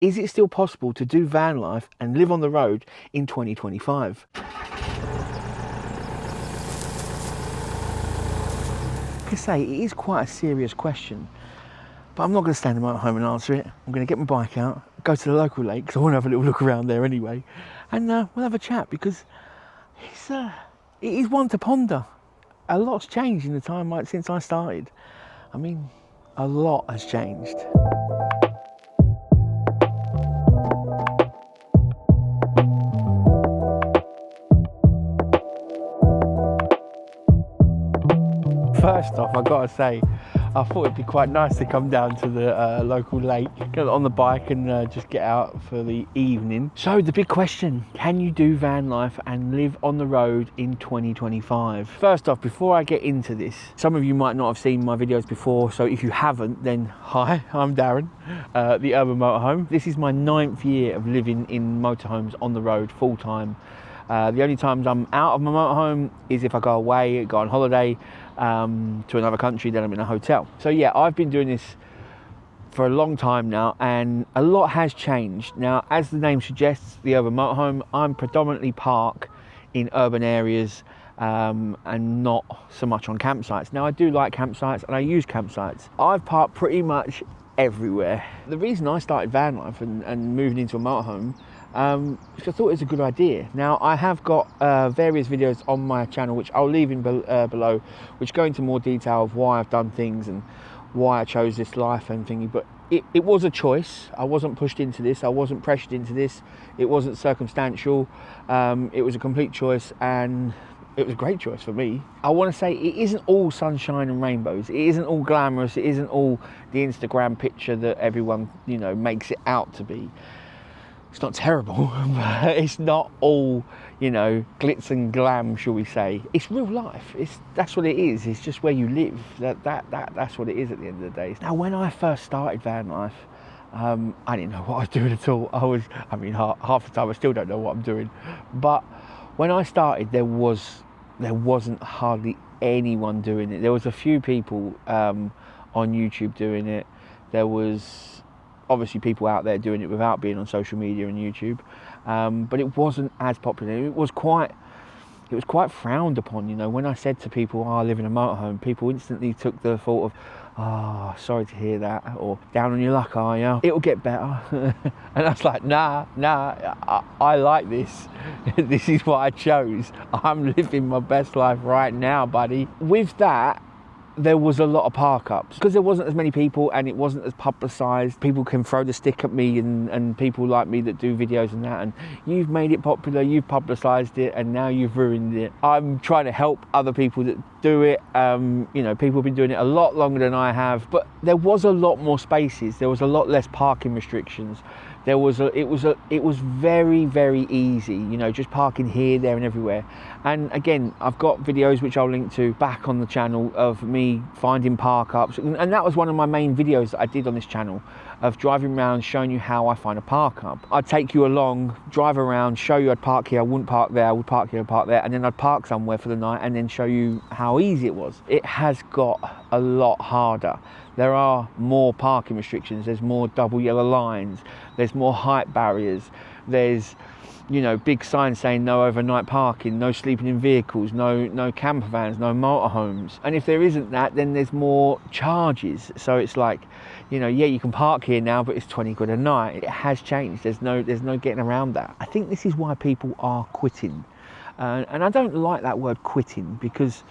Is it still possible to do van life and live on the road in 2025? Like I say, it is quite a serious question, but I'm not going to stand in my home and answer it. I'm going to get my bike out, go to the local lake, because I want to have a little look around there anyway, and we'll have a chat, because it is one to ponder. A lot's changed in the time since I started. I mean, a lot has changed. First off, I've got to say, I thought it'd be quite nice to come down to the local lake, get on the bike and just get out for the evening. So the big question, can you do van life and live on the road in 2025? First off, before I get into this, some of you might not have seen my videos before, so if you haven't, then hi, I'm Darren, the Urban Motorhome. This is my 9th year of living in motorhomes on the road full time. The only times I'm out of my motorhome is if I go away, go on holiday to another country, then I'm in a hotel. So yeah, I've been doing this for a long time now, and a lot has changed. Now, as the name suggests, the Urban Motorhome, I'm predominantly park in urban areas and not so much on campsites. Now, I do like campsites and I use campsites. I've parked pretty much everywhere. The reason I started van life and moving into a motorhome, which I thought was a good idea. Now, I have got various videos on my channel, which I'll leave in below, which go into more detail of why I've done things and why I chose this life and thingy. But it was a choice. I wasn't pushed into this. I wasn't pressured into this. It wasn't circumstantial. It was a complete choice, and it was a great choice for me. I want to say it isn't all sunshine and rainbows. It isn't all glamorous. It isn't all the Instagram picture that everyone, makes it out to be. It's not terrible, but it's not all, glitz and glam, shall we say. It's real life. That's what it is. It's just where you live. That's what it is at the end of the day. Now, when I first started van life, I didn't know what I was doing at all. Half the time I still don't know what I'm doing. But when I started, there wasn't hardly anyone doing it. There was a few people on YouTube doing it. There was obviously people out there doing it without being on social media and YouTube, but it wasn't as popular. It was quite frowned upon. When I said to people, I live in a motorhome, people instantly took the thought of, sorry to hear that, or down on your luck, are you? It'll get better. And I was like, nah, I like this. This is what I chose. I'm living my best life right now, buddy. With that, there was a lot of park ups because there wasn't as many people and it wasn't as publicised. People can throw the stick at me and people like me that do videos and that, and you've made it popular, you've publicised it, and now you've ruined it. I'm trying to help other people that do it. People have been doing it a lot longer than I have, but there was a lot more spaces. There was a lot less parking restrictions. It was very, very easy, just parking here, there and everywhere. And again, I've got videos which I'll link to back on the channel of me finding park ups, and that was one of my main videos that I did on this channel, of driving around showing you how I find a park up. I'd take you along, drive around, show you I'd park here, I wouldn't park there, I would park here, I'd park there, and then I'd park somewhere for the night and then show you how easy it was. It has got a lot harder. There are more parking restrictions, there's more double yellow lines, there's more height barriers, there's big signs saying no overnight parking, no sleeping in vehicles, no camper vans, no motorhomes. And if there isn't that, then there's more charges. So it's like, yeah, you can park here now, but it's 20 quid a night. It has changed. There's no getting around that. I think this is why people are quitting. And I don't like that word quitting, because,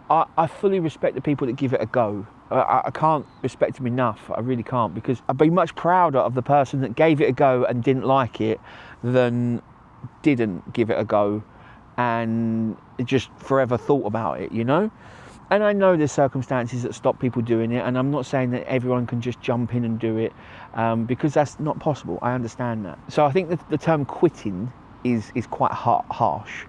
I fully respect the people that give it a go. I can't respect them enough. I really can't, because I'd be much prouder of the person that gave it a go and didn't like it than didn't give it a go and just forever thought about it, And I know there's circumstances that stop people doing it, and I'm not saying that everyone can just jump in and do it, because that's not possible. I understand that. So I think that the term quitting is quite harsh.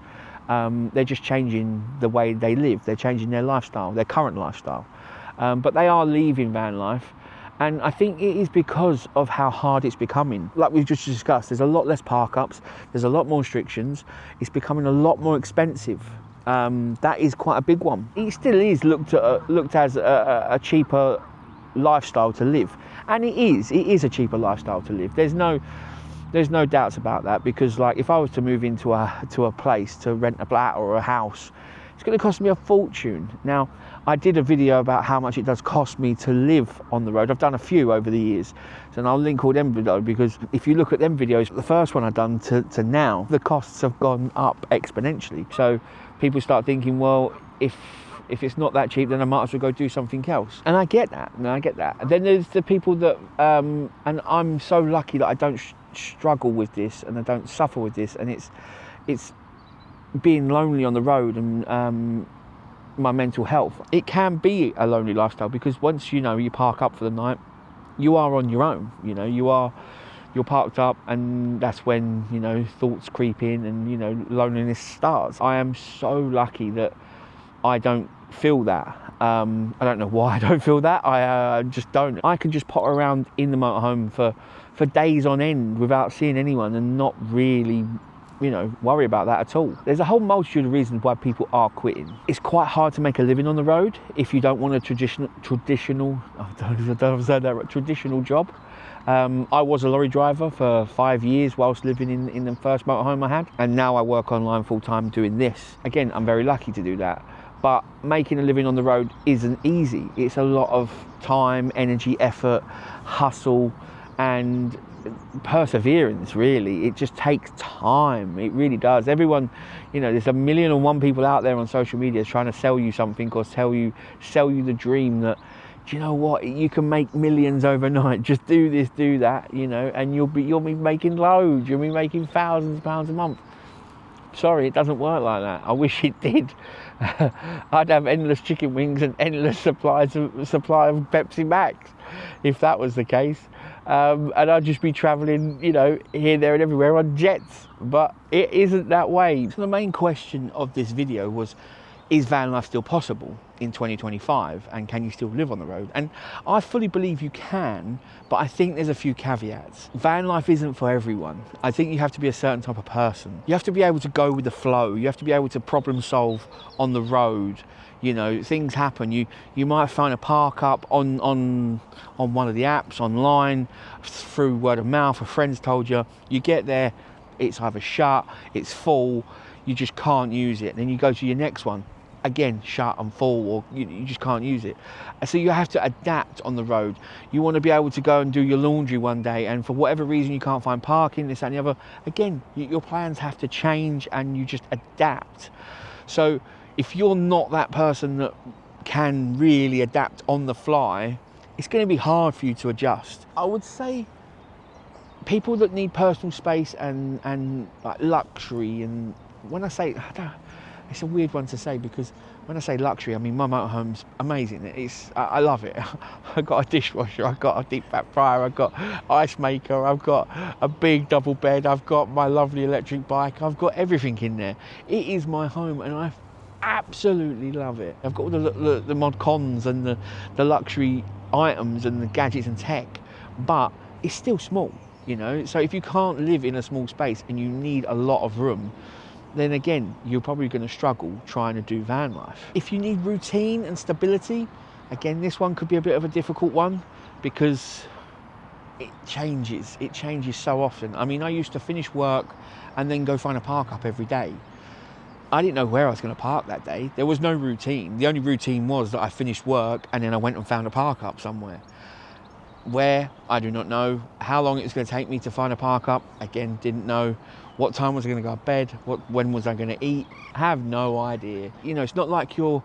They're just changing the way they live. They're changing their lifestyle, their current lifestyle. But they are leaving van life. And I think it is because of how hard it's becoming. Like we've just discussed, there's a lot less park ups, there's a lot more restrictions, it's becoming a lot more expensive. That is quite a big one. It still is looked as a cheaper lifestyle to live, And it is a cheaper lifestyle to live. There's no doubts about that, because like if I was to move into a place to rent a flat or a house, it's going to cost me a fortune. Now, I did a video about how much it does cost me to live on the road. I've done a few over the years, and I'll link all them below, because if you look at them videos, the first one I've done to now, the costs have gone up exponentially. So people start thinking, well, if it's not that cheap, then I might as well go do something else. And I get that, And then there's the people that, and I'm so lucky that I don't struggle with this and I don't suffer with this, and it's being lonely on the road and my mental health. It can be a lonely lifestyle, because once you park up for the night, you are on your own. You're parked up, and that's when thoughts creep in and loneliness starts. I am so lucky that I don't feel that. I don't know why I don't feel that. I just don't. I can just potter around in the motorhome for days on end without seeing anyone and not really worry about that at all. There's a whole multitude of reasons why people are quitting. It's quite hard to make a living on the road if you don't want a traditional job. I was a lorry driver for 5 years whilst living in the first motorhome I had, and now I work online full time doing this. Again, I'm very lucky to do that. But making a living on the road isn't easy. It's a lot of time, energy, effort, hustle, and perseverance. Really, it just takes time. It really does. Everyone, there's 1,000,001 people out there on social media trying to sell you something or sell you the dream that, do you know what, you can make millions overnight. Just do this, do that, and you'll be making loads. You'll be making thousands of pounds a month. Sorry, it doesn't work like that. I wish it did. I'd have endless chicken wings and endless supply of Pepsi Max if that was the case. And I'd just be travelling, here, there and everywhere on jets. But it isn't that way. So the main question of this video was, is van life still possible in 2025, and can you still live on the road? And I fully believe you can, but I think there's a few caveats. Van life isn't for everyone. I think you have to be a certain type of person. You have to be able to go with the flow. You have to be able to problem solve on the road. Things happen. You might find a park up on one of the apps online, through word of mouth, a friend's told you. You get there, it's either shut, it's full, you just can't use it. Then you go to your next one, again shut and full, or you just can't use it. So you have to adapt on the road. You want to be able to go and do your laundry one day, and for whatever reason you can't find parking, this, that and the other. Again, your plans have to change, and you just adapt. So if you're not that person that can really adapt on the fly, it's going to be hard for you to adjust. I would say people that need personal space and like luxury, and when I say, it's a weird one to say, because when I say luxury, I mean my motorhome's amazing. I love it. I've got a dishwasher, I've got a deep fat fryer, I've got ice maker, I've got a big double bed, I've got my lovely electric bike, I've got everything in there. It is my home, and I absolutely love it. I've got all the mod cons and the luxury items and the gadgets and tech, but it's still small, So if you can't live in a small space and you need a lot of room, then again, you're probably going to struggle trying to do van life. If you need routine and stability, again, this one could be a bit of a difficult one, because it changes so often. I mean, I used to finish work and then go find a park up every day. I didn't know where I was going to park that day. There was no routine. The only routine was that I finished work and then I went and found a park up somewhere. Where? I do not know. How long it was going to take me to find a park up? Again, didn't know. What time was I going to go to bed? When was I going to eat? Have no idea. It's not like your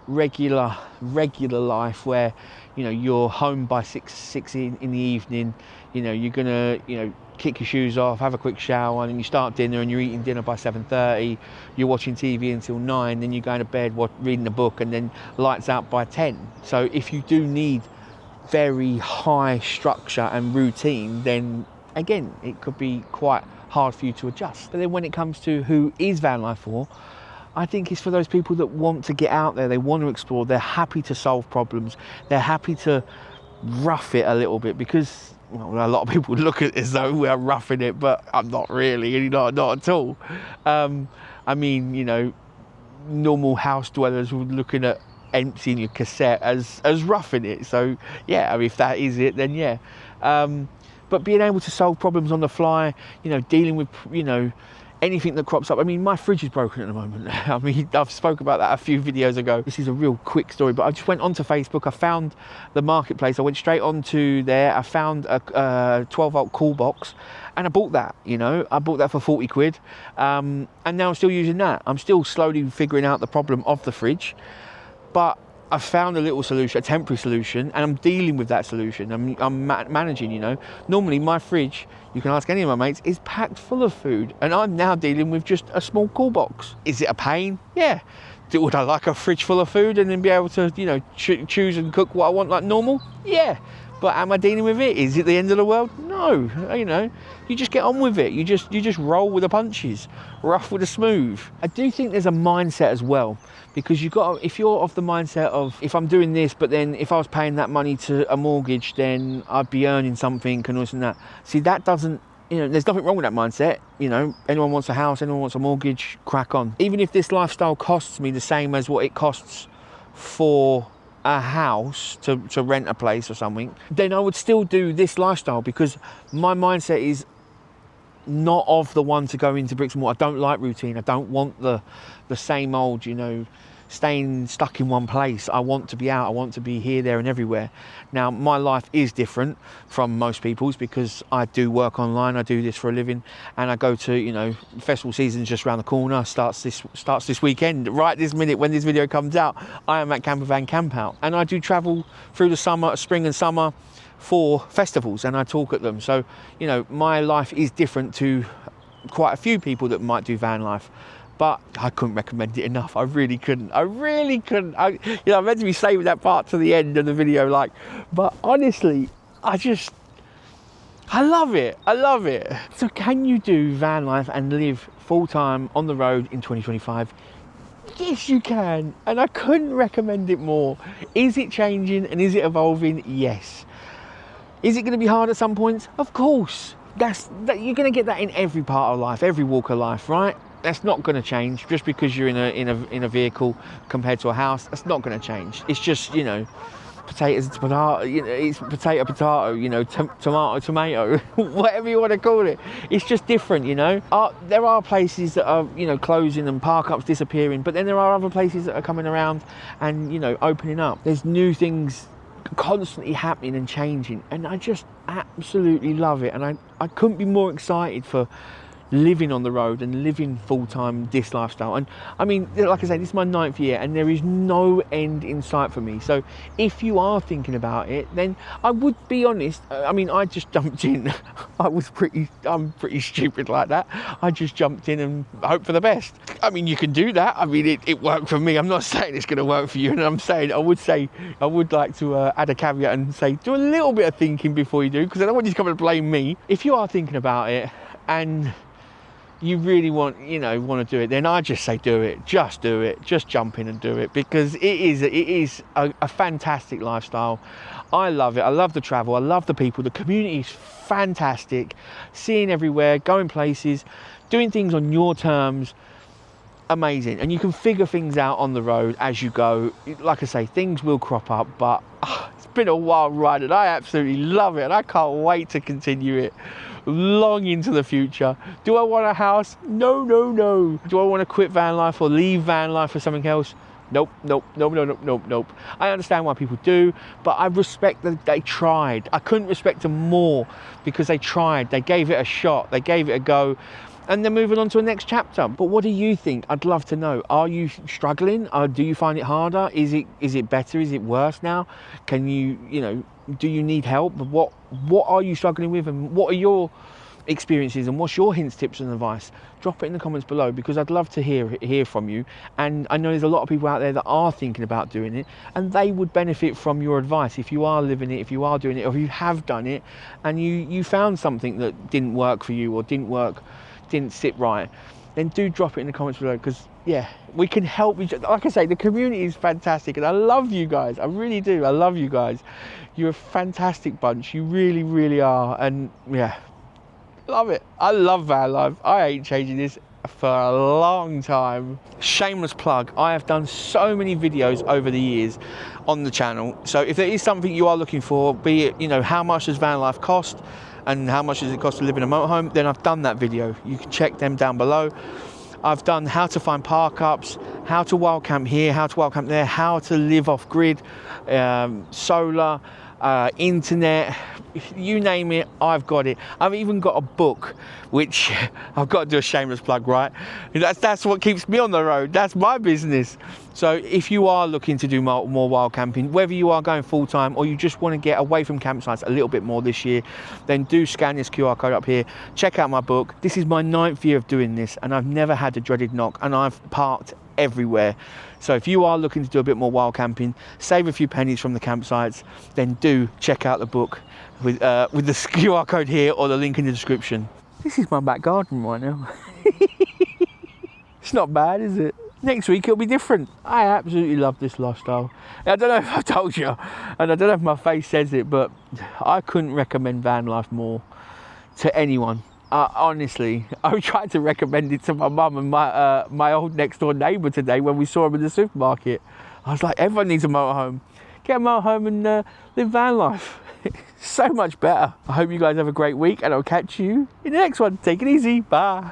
regular life where, you're home by six in the evening. You're going to, kick your shoes off, have a quick shower, and then you start dinner, and you're eating dinner by 7:30. You're watching TV until 9, then you're going to bed, reading a book, and then lights out by 10. So if you do need very high structure and routine, then again, it could be quite hard for you to adjust. But then when it comes to who is van life for, I think it's for those people that want to get out there, they want to explore, they're happy to solve problems, they're happy to rough it a little bit, because a lot of people look at it as though we're roughing it, but I'm not really, not at all. I mean, normal house dwellers were looking at emptying your cassette as roughing it. So yeah, I mean, if that is it, then yeah. But being able to solve problems on the fly, you know, dealing with, you know, anything that crops up. I mean, my fridge is broken at the moment. I mean, I've spoke about that a few videos ago. This is a real quick story, but I just went onto Facebook. I found the marketplace. I went straight onto there. I found a 12-volt cool box, and I bought that. You know, I bought that for 40 quid, and now I'm still using that. I'm still slowly figuring out the problem of the fridge, but I found a little solution, a temporary solution, and I'm dealing with that solution. I'm managing, you know. Normally my fridge, you can ask any of my mates, is packed full of food, and I'm now dealing with just a small cool box. Is it a pain? Yeah. Would I like a fridge full of food and then be able to, you know, choose and cook what I want like normal? Yeah. But am I dealing with it? Is it the end of the world? No. You know, you just get on with it. You just roll with the punches, rough with the smooth. I do think there's a mindset as well, because you've got, if you're of the mindset of, if I'm doing this, but then if I was paying that money to a mortgage, then I'd be earning something and all this and that. See, that doesn't, you know, there's nothing wrong with that mindset. You know, anyone wants a house, anyone wants a mortgage, crack on. Even if this lifestyle costs me the same as what it costs for a house to rent a place or something, then I would still do this lifestyle, because my mindset is not of the one to go into bricks and mortar. I don't like routine. I don't want the same old, you know, staying stuck in one place. I want to be out. I want to be here, there and everywhere. Now, my life is different from most people's, because I do work online. I do this for a living, and I go to, you know, festival season's just around the corner. Starts this weekend. Right this minute when this video comes out, I am at Campervan Camp Out, and I do travel through the summer, spring and summer, for festivals, and I talk at them. So, you know, my life is different to quite a few people that might do van life. But I couldn't recommend it enough. I really couldn't. I you know, I meant to be saving that part to the end of the video, like, but honestly, I love it. I love it. So can you do van life and live full time on the road in 2025? Yes, you can. And I couldn't recommend it more. Is it changing and is it evolving? Yes. Is it going to be hard at some points? Of course. You're going to get that in every part of life, every walk of life, right? That's not going to change just because you're in a vehicle compared to a house. That's not going to change. It's just, you know, potatoes to potato. You know, it's potato. You know, tomato, whatever you want to call it. It's just different, you know. There are places that are, you know, closing and park-ups disappearing, but then there are other places that are coming around and, you know, opening up. There's new things constantly happening and changing, and I just absolutely love it. And I couldn't be more excited for living on the road and living full-time this lifestyle. And I mean, like I say, this is my 9th year and there is no end in sight for me. So if you are thinking about it, then I would be honest. I mean, I just jumped in. I'm pretty stupid like that. I just jumped in and hope for the best. I mean, you can do that. I mean, it worked for me. I'm not saying it's going to work for you, and I'm saying I would like to add a caveat and say, do a little bit of thinking before you do, because I don't want you to come and blame me. If you are thinking about it and you really want to do it, then I just say do it. Just do it. Just jump in and do it, because it is a fantastic lifestyle. I love it. I love the travel. I love the people. The community is fantastic. Seeing everywhere, going places, doing things on your terms. Amazing. And you can figure things out on the road as you go. Like I say, things will crop up, but it's been a wild ride and I absolutely love it, and I can't wait to continue it long into the future. Do I want a house? No. Do I want to quit van life or leave van life for something else? Nope. I understand why people do, but I respect that they tried. I couldn't respect them more, because they tried. They gave it a shot. They gave it a go. And they're moving on to the next chapter. But what do you think? I'd love to know. Are you struggling? Do you find it harder? Is it better? Is it worse now? Can you know, do you need help? What are you struggling with, and what are your experiences, and what's your hints, tips and advice? Drop it in the comments below, because I'd love to hear from you. And I know there's a lot of people out there that are thinking about doing it, and they would benefit from your advice if you are living it, if you are doing it, or if you have done it and you found something that didn't work for you or didn't sit right, then do drop it in the comments below, because yeah, we can help each other. Like I say, the community is fantastic and I love you guys. I really do. I love you guys. You're a fantastic bunch. You really are. And yeah, love it. I love van life. I ain't changing this for a long time. Shameless plug, I have done so many videos over the years on the channel. So if there is something you are looking for, be it, you know, how much does van life cost and how much does it cost to live in a motorhome, then I've done that video. You can check them down below. I've done how to find park ups, how to wild camp here, how to wild camp there, how to live off grid, solar, internet, you name it, I've got it. I've even got a book, which I've got to do a shameless plug, right? That's what keeps me on the road. That's my business. So if you are looking to do more wild camping, whether you are going full time or you just want to get away from campsites a little bit more this year, then do scan this QR code up here. Check out my book. This is my 9th year of doing this, and I've never had a dreaded knock, and I've parked everywhere. So if you are looking to do a bit more wild camping, save a few pennies from the campsites, then do check out the book with the QR code here or the link in the description. This is my back garden right now. It's not bad, is it? Next week it'll be different. I absolutely love this lifestyle. I don't know if I told you, and I don't know if my face says it, but I couldn't recommend van life more to anyone. Honestly, I tried to recommend it to my mum and my old next door neighbour today when we saw him in the supermarket. I was like, everyone needs a motorhome. Get a motorhome and live van life. So much better. I hope you guys have a great week, and I'll catch you in the next one. Take it easy. Bye.